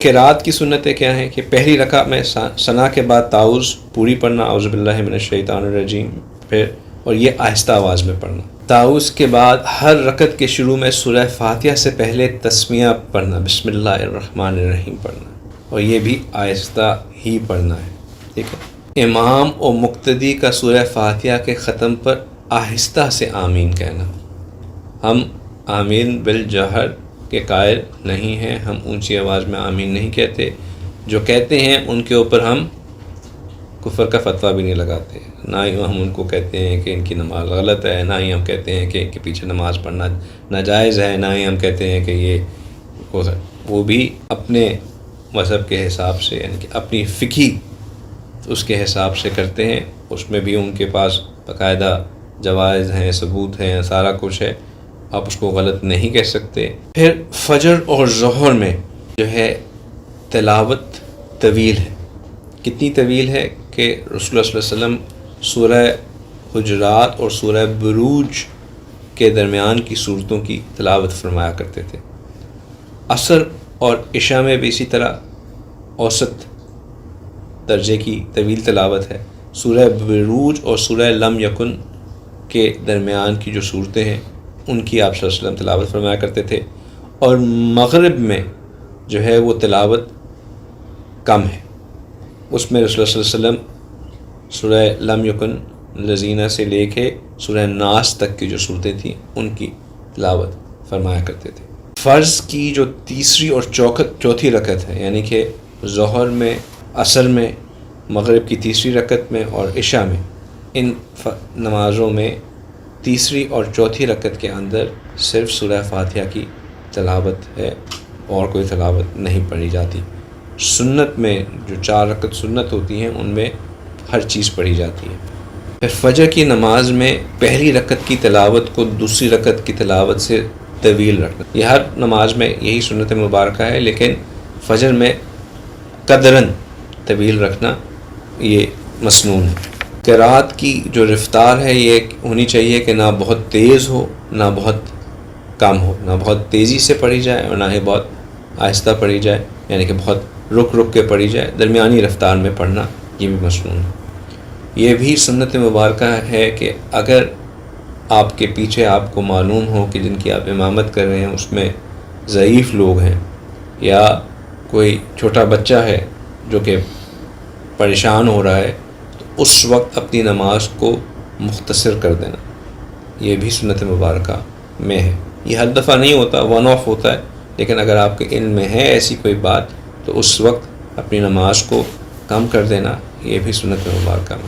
قرات کی سنتیں کیا ہیں کہ پہلی رکعت میں ثنا کے بعد تعوذ پوری پڑھنا، اعوذ باللہ من الشیطان الرجیم، پھر اور یہ آہستہ آواز میں پڑھنا۔ تعوذ کے بعد ہر رکعت کے شروع میں سورہ فاتحہ سے پہلے تسمیہ پڑھنا، بسم اللہ الرحمن الرحیم پڑھنا، اور یہ بھی آہستہ ہی پڑھنا ہے، ٹھیک ہے۔ امام و مقتدی کا سورہ فاتحہ کے ختم پر آہستہ سے آمین کہنا۔ ہم آمین بالجہر کے قائل نہیں ہیں، ہم اونچی آواز میں آمین نہیں کہتے، جو کہتے ہیں ان کے اوپر ہم کفر کا فتویٰ بھی نہیں لگاتے، نہ ہی ہم ان کو کہتے ہیں کہ ان کی نماز غلط ہے، نہ ہی ہم کہتے ہیں کہ ان کے پیچھے نماز پڑھنا ناجائز ہے، نہ ہی ہم کہتے ہیں کہ یہ وہ بھی اپنے مذہب کے حساب سے، یعنی کہ اپنی فقہی اس کے حساب سے کرتے ہیں، اس میں بھی ان کے پاس باقاعدہ جوائز ہیں، ثبوت ہیں، سارا کچھ ہے، آپ اس کو غلط نہیں کہہ سکتے۔ پھر فجر اور ظہر میں جو ہے تلاوت طویل ہے۔ کتنی طویل ہے کہ رسول اللہ صلی اللہ علیہ وسلم سورہ حجرات اور سورہ بروج کے درمیان کی صورتوں کی تلاوت فرمایا کرتے تھے۔ عصر اور عشاء میں بھی اسی طرح اوسط درجے کی طویل تلاوت ہے۔ سورہ بروج اور سورہ لم یکن کے درمیان کی جو صورتیں ہیں ان کی آپ صلی اللہ علیہ وسلم تلاوت فرمایا کرتے تھے، اور مغرب میں جو ہے وہ تلاوت کم ہے، اس میں رسول اللہ صلی اللہ علیہ وسلم سورہ لم یکن الذین سے لے کے سورہ ناس تک کی جو صورتیں تھیں ان کی تلاوت فرمایا کرتے تھے۔ فرض کی جو تیسری اور چوتھی رکعت ہے، یعنی کہ ظہر میں، عصر میں، مغرب کی تیسری رکعت میں اور عشاء میں، ان نمازوں میں تیسری اور چوتھی رکعت کے اندر صرف سورہ فاتحہ کی تلاوت ہے، اور کوئی تلاوت نہیں پڑھی جاتی۔ سنت میں جو 4 رکعت سنت ہوتی ہیں ان میں ہر چیز پڑھی جاتی ہے۔ پھر فجر کی نماز میں پہلی رکعت کی تلاوت کو دوسری رکعت کی تلاوت سے طویل رکھنا، یہ ہر نماز میں یہی سنت مبارکہ ہے، لیکن فجر میں قدراً طویل رکھنا یہ مسنون ہے۔ قرات کی جو رفتار ہے یہ ہونی چاہیے کہ نہ بہت تیز ہو نہ بہت کم ہو، نہ بہت تیزی سے پڑھی جائے اور نہ ہی بہت آہستہ پڑھی جائے، یعنی کہ بہت رک رک کے پڑھی جائے، درمیانی رفتار میں پڑھنا یہ بھی مسنون ہے۔ یہ بھی سنت مبارکہ ہے کہ اگر آپ کے پیچھے آپ کو معلوم ہو کہ جن کی آپ امامت کر رہے ہیں اس میں ضعیف لوگ ہیں یا کوئی چھوٹا بچہ ہے جو کہ پریشان ہو رہا ہے، تو اس وقت اپنی نماز کو مختصر کر دینا، یہ بھی سنت مبارکہ میں ہے۔ یہ ہر دفعہ نہیں ہوتا، ون آف ہوتا ہے، لیکن اگر آپ کے علم میں ہے ایسی کوئی بات تو اس وقت اپنی نماز کو کم کر دینا یہ بھی سنت مبارکہ میں